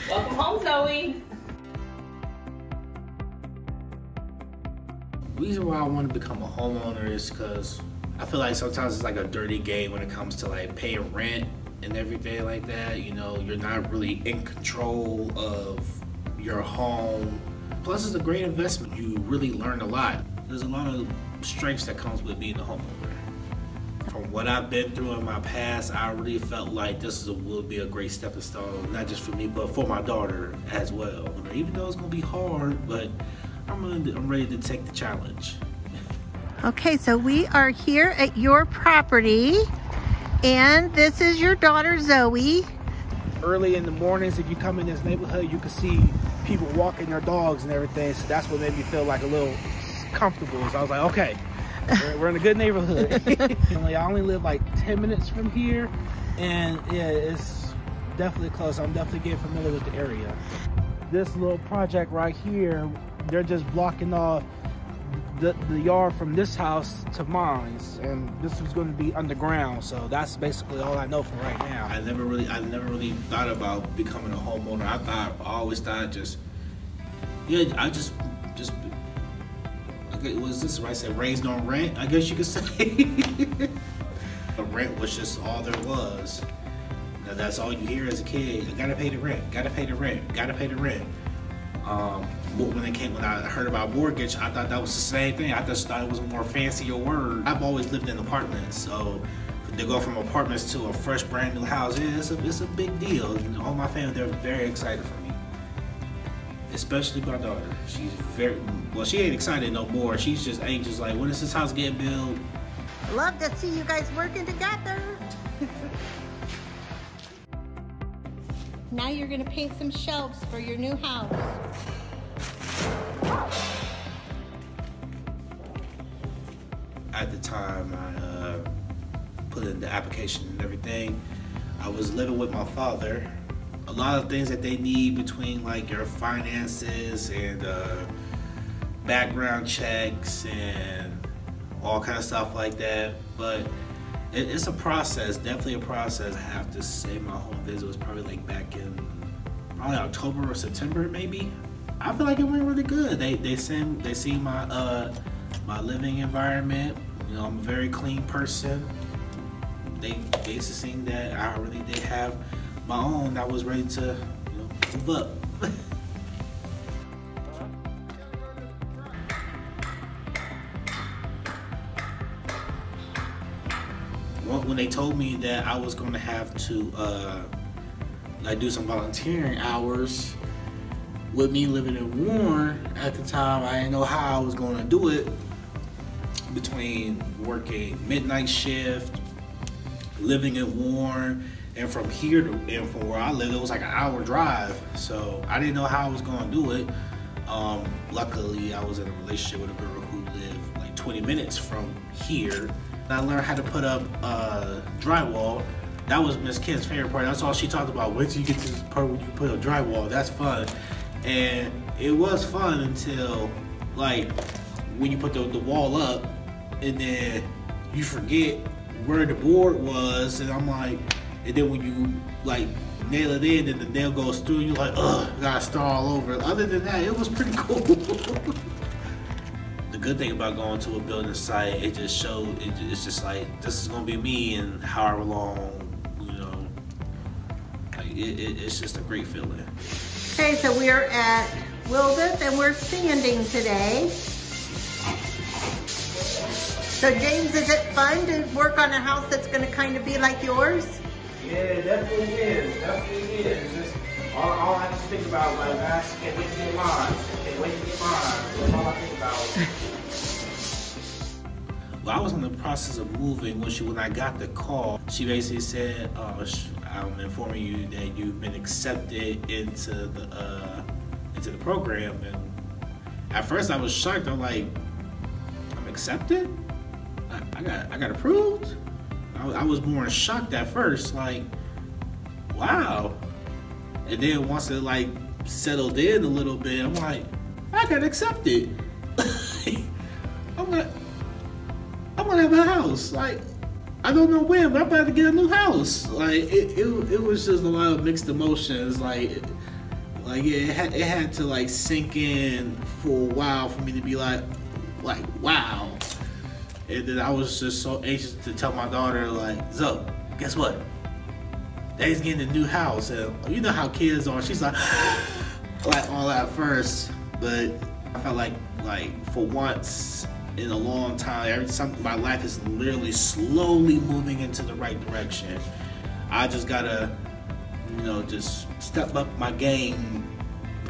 Welcome home, Zoe. The reason why I want to become a homeowner is because I feel like sometimes it's like a dirty game when it comes to like paying rent and everything like that. You know, you're not really in control of your home. Plus, it's a great investment. You really learn a lot. There's a lot of strengths that comes with being a homeowner. From what I've been through in my past, I really felt like this will be a great stepping stone, not just for me, but for my daughter as well. Even though it's gonna be hard, but I'm ready to take the challenge. Okay, so we are here at your property, and this is your daughter, Zoe. Early in the mornings, if you come in this neighborhood, you can see people walking their dogs and everything, so that's what made me feel like a little comfortable. So I was like, okay, we're in a good neighborhood. I only live like 10 minutes from here, and yeah, it's definitely close. I'm definitely getting familiar with the area. This little project right here, they're just blocking off the yard from this house to mine, and this was going to be underground. So that's basically all I know for right now. I never really thought about becoming a homeowner. I always thought okay, was this right? I said raised on rent, I guess you could say. The rent was just all there was. Now, that's all you hear as a kid. I gotta pay the rent, gotta pay the rent, gotta pay the rent. When I heard about mortgage, I thought that was the same thing. I just thought it was a more fancier word. I've always lived in apartments, so to go from apartments to a fresh, brand new house, yeah, it's a big deal. And all my family, they're very excited for me. Especially my daughter. She's she ain't excited no more. She's just anxious, like, when is this house getting built? Love to see you guys working together. Now you're gonna paint some shelves for your new house. At the time I put in the application and everything, I was living with my father. A lot of things that they need between like your finances and background checks and all kind of stuff like that. But it's a process, definitely a process. I have to say my home visit was probably like back in October or September maybe. I feel like it went really good. They see my my living environment. You know, I'm a very clean person. They basically seen that I really did have my own. I was ready to, you know, move up. When they told me that I was going to have to like do some volunteering hours with me living in Warren at the time, I didn't know how I was going to do it, between working midnight shift, living in Warren, and from here and from where I live, it was like an hour drive. So I didn't know how I was going to do it. Luckily, I was in a relationship with a girl who lived like 20 minutes from here. I learned how to put up drywall. That was Miss Ken's favorite part. That's all she talked about. Wait till you get to this part where you put up drywall. That's fun. And it was fun until like when you put the wall up and then you forget where the board was, and I'm like, and then when you like nail it in and the nail goes through, you're like, ugh, gotta start all over. Other than that, it was pretty cool. The good thing about going to a building site, it just showed, it's just like, this is gonna be me in however long, you know, like it's just a great feeling. Okay, so we're at Wildeth and we're sanding today. So James, is it fun to work on a house that's gonna kind of be like yours? Yeah, it definitely is. Definitely is. Just all I just think about, like, I can't wait to get mine. Can't wait to get mine. That's all I think about. Well, I was in the process of moving when I got the call. She basically said, "I'm informing you that you've been accepted into the program." And at first, I was shocked. I'm like, "I'm accepted? I got approved?" I was more in shock at first, like, wow. And then once it like settled in a little bit, I'm like, I got accepted. I'm gonna have a house. Like, I don't know when, but I'm about to get a new house. Like it was just a lot of mixed emotions. Like it had to like sink in for a while for me to be like wow. And then I was just so anxious to tell my daughter, like, Zoe, guess what? Daddy's getting a new house. And you know how kids are. She's like all at first, but I felt like for once in a long time, my life is literally slowly moving into the right direction. I just gotta, just step up my game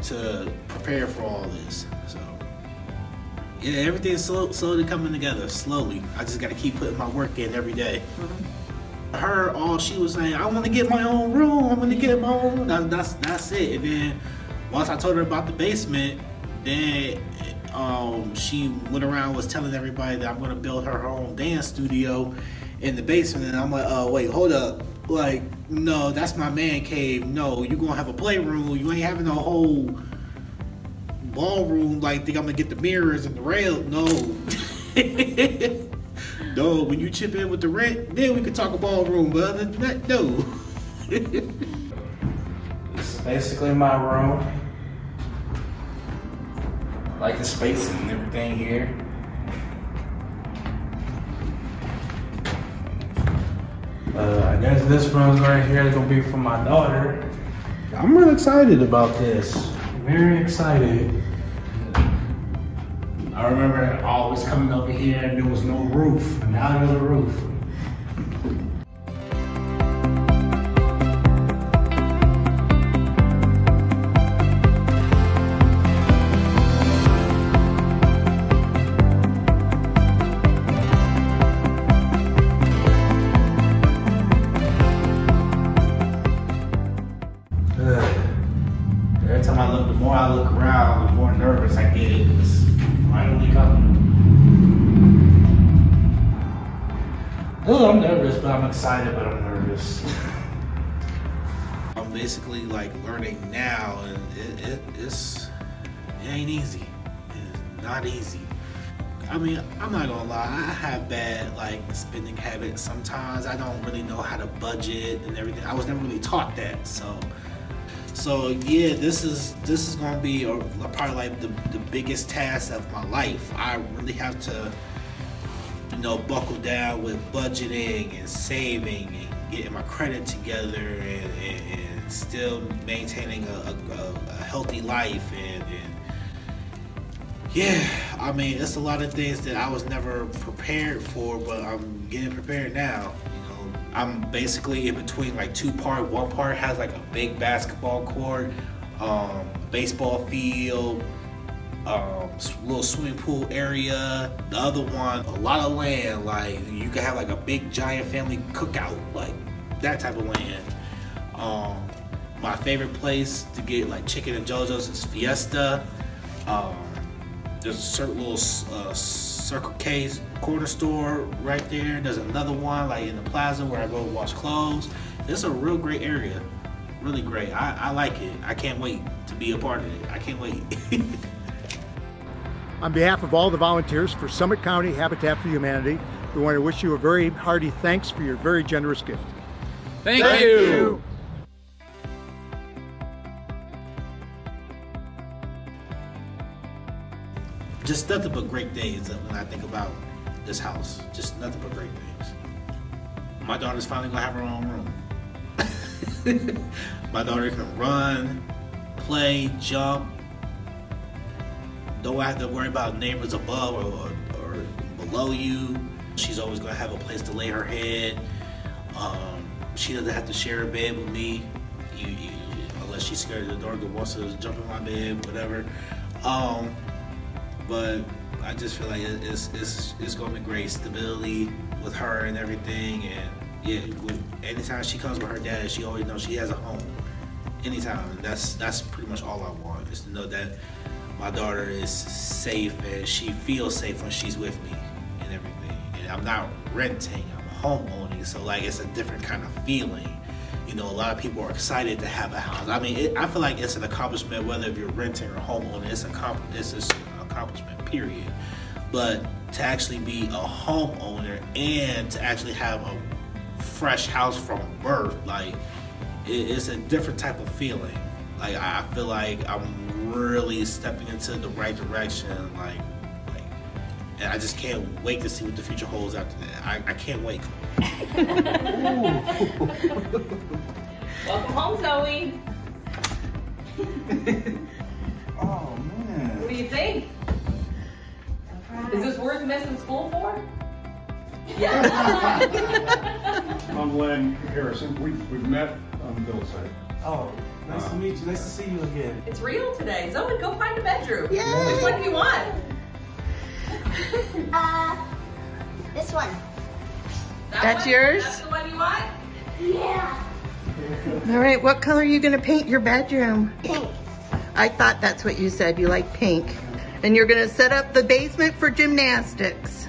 to prepare for all this. So yeah, everything's slowly coming together, slowly. I just gotta keep putting my work in every day. Her, all she was saying, I want to get my own room. I'm gonna get my own room. That's it. And then once I told her about the basement, then she went around was telling everybody that I'm gonna build her own dance studio in the basement. And I'm like, oh wait, hold up. Like, no, that's my man cave. No, you gonna have a playroom. You ain't having a whole ballroom. Like, think I'm gonna get the mirrors and the rail? No. No, when you chip in with the rent, then we could talk a ballroom. But other than that, no. This is basically my room. I like the space and everything here. I guess this room right here is gonna be for my daughter. I'm really excited about this. Very excited. I remember always coming over here and there was no roof, and now there's a roof. Every time the more I look around, the more nervous I get. It's finally coming. Oh, I'm nervous, but I'm excited, but I'm nervous. I'm basically like learning now, and it ain't easy. It's not easy. I mean, I'm not gonna lie, I have bad like spending habits sometimes. I don't really know how to budget and everything. I was never really taught that, so yeah, this is gonna be probably like the biggest task of my life. I really have to, buckle down with budgeting and saving and getting my credit together and still maintaining a healthy life and yeah, I mean, it's a lot of things that I was never prepared for, but I'm getting prepared now. I'm basically in between like two parts. One part has like a big basketball court, baseball field, little swimming pool area. The other one, a lot of land. Like you can have like a big giant family cookout, like that type of land. My favorite place to get like chicken and JoJo's is Fiesta. There's a certain little Circle K's corner store right there. There's another one like in the plaza where I go wash clothes. It's a real great area, really great. I like it. I can't wait to be a part of it. I can't wait. On behalf of all the volunteers for Summit County Habitat for Humanity, we want to wish you a very hearty thanks for your very generous gift. Thank you. Just nothing but great things when I think about this house. Just nothing but great things. My daughter's finally gonna have her own room. My daughter can run, play, jump. Don't have to worry about neighbors above or below you. She's always gonna have a place to lay her head. She doesn't have to share a bed with me, unless she's scared of the dark and wants to jump in my bed, whatever. But I just feel like it's gonna be great stability with her and everything. And yeah, anytime she comes with her dad, she always knows she has a home. Anytime, and that's pretty much all I want, is to know that my daughter is safe and she feels safe when she's with me and everything. And I'm not renting, I'm home owning, so like it's a different kind of feeling. A lot of people are excited to have a house. I mean, I feel like it's an accomplishment whether if you're renting or home owning. It's an accomplishment, period. But to actually be a homeowner and to actually have a fresh house from birth, like it's a different type of feeling. Like I feel like I'm really stepping into the right direction, and I just can't wait to see what the future holds after that. I can't wait. Welcome home, Zoe. Oh man. What do you think? Is this worth missing school for? Yeah. I'm Len Harrison. We've met on Bill's side. Oh, nice to meet you. Nice to see you again. It's real today. Zoe, go find a bedroom. Yay. Which one do you want? This one. That's one? yours? That's the one you want? Yeah. All right, what color are you gonna paint your bedroom? Pink. I thought that's what you said, you like pink. And you're gonna set up the basement for gymnastics.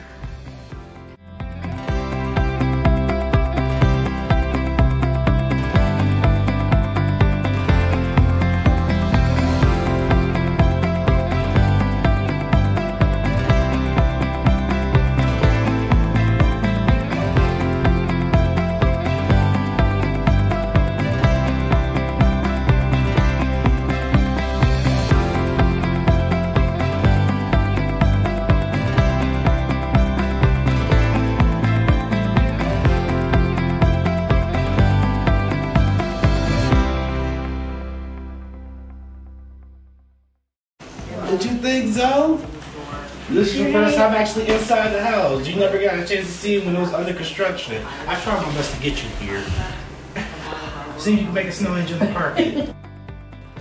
What you think, Zoe? This is your first time actually inside the house. You never got a chance to see it when it was under construction. I tried my best to get you here. See if you can make a snow angel in the carpet.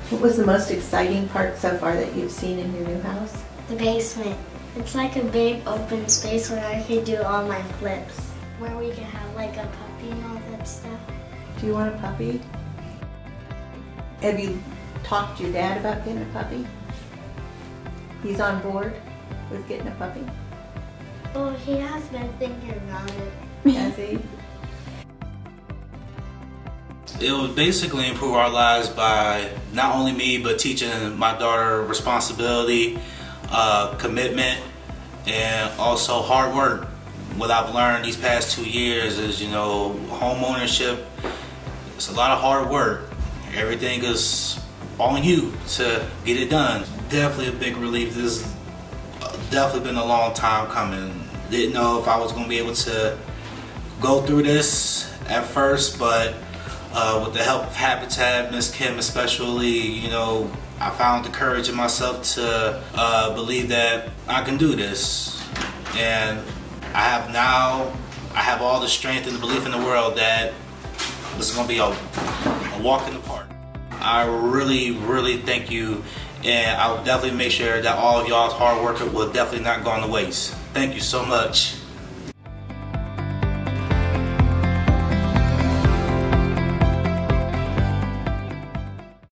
What was the most exciting part so far that you've seen in your new house? The basement. It's like a big open space where I could do all my flips. Where we could have like a puppy and all that stuff. Do you want a puppy? Have you talked to your dad about getting a puppy? He's on board with getting a puppy? Oh, he has been thinking about it. Has he? It would basically improve our lives by not only me, but teaching my daughter responsibility, commitment, and also hard work. What I've learned these past 2 years is, you know, home ownership, it's a lot of hard work. Everything is on you to get it done. Definitely a big relief. This has definitely been a long time coming. Didn't know if I was going to be able to go through this at first, but with the help of Habitat, Miss Kim especially, you know, I found the courage in myself to believe that I can do this. And I have all the strength and the belief in the world that this is going to be a walk in the park. I really, really thank you, and I will definitely make sure that all of y'all's hard work will definitely not go on the waste. Thank you so much.